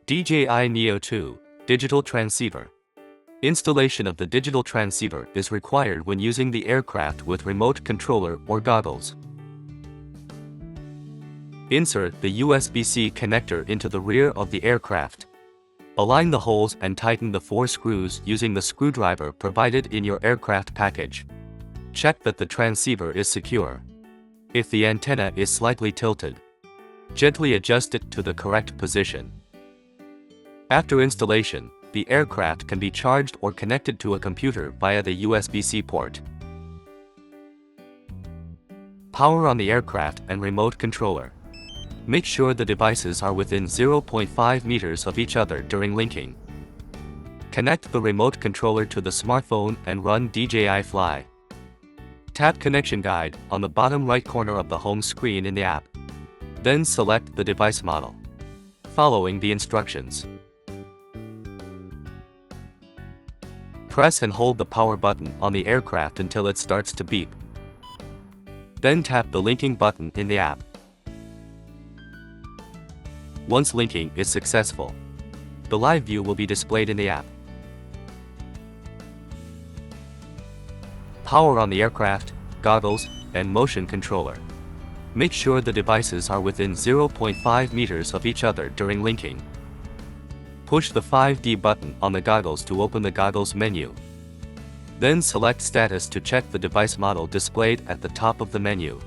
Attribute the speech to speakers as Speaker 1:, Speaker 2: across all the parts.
Speaker 1: DJI Neo 2 Digital Transceiver. Installation of the digital transceiver is required when using the aircraft with remote controller or goggles. Insert the USB-C connector into the rear of the aircraft. Align the holes and tighten the 4 screws using the screwdriver provided in your aircraft package. Check that the transceiver is secure. If the antenna is slightly tilted, gently adjust it to the correct position. After installation, the aircraft can be charged or connected to a computer via the USB-C port. Power on the aircraft and remote controller. Make sure the devices are within 0.5 meters of each other during linking. Connect the remote controller to the smartphone and run DJI Fly. Tap Connection Guide on the bottom right corner of the home screen in the app. Then select the device model, following the instructions. Press and hold the power button on the aircraft until it starts to beep. Then tap the linking button in the app. Once linking is successful, the live view will be displayed in the app. Power on the aircraft, goggles, and motion controller. Make sure the devices are within 0.5 meters of each other during linking. Push the 5D button on the goggles to open the goggles menu. Then select Status to check the device model displayed at the top of the menu.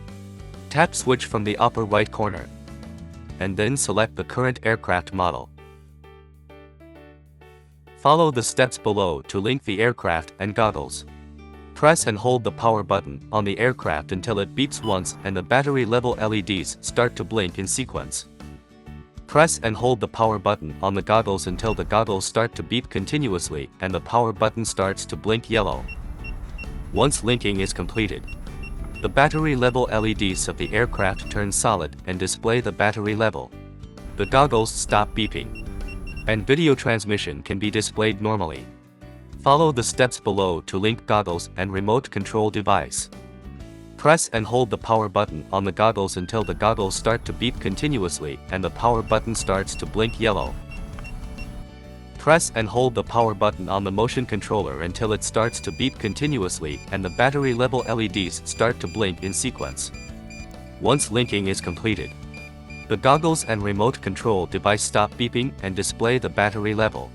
Speaker 1: Tap Switch from the upper right corner, and then select the current aircraft model. Follow the steps below to link the aircraft and goggles. Press and hold the power button on the aircraft until it beeps once and the battery level LEDs start to blink in sequence. Press and hold the power button on the goggles until the goggles start to beep continuously and the power button starts to blink yellow. Once linking is completed, the battery level LEDs of the aircraft turn solid and display the battery level. The goggles stop beeping, and video transmission can be displayed normally. Follow the steps below to link goggles and remote control device. Press and hold the power button on the goggles until the goggles start to beep continuously and the power button starts to blink yellow. Press and hold the power button on the motion controller until it starts to beep continuously and the battery level LEDs start to blink in sequence. Once linking is completed, the goggles and remote control device stop beeping and display the battery level.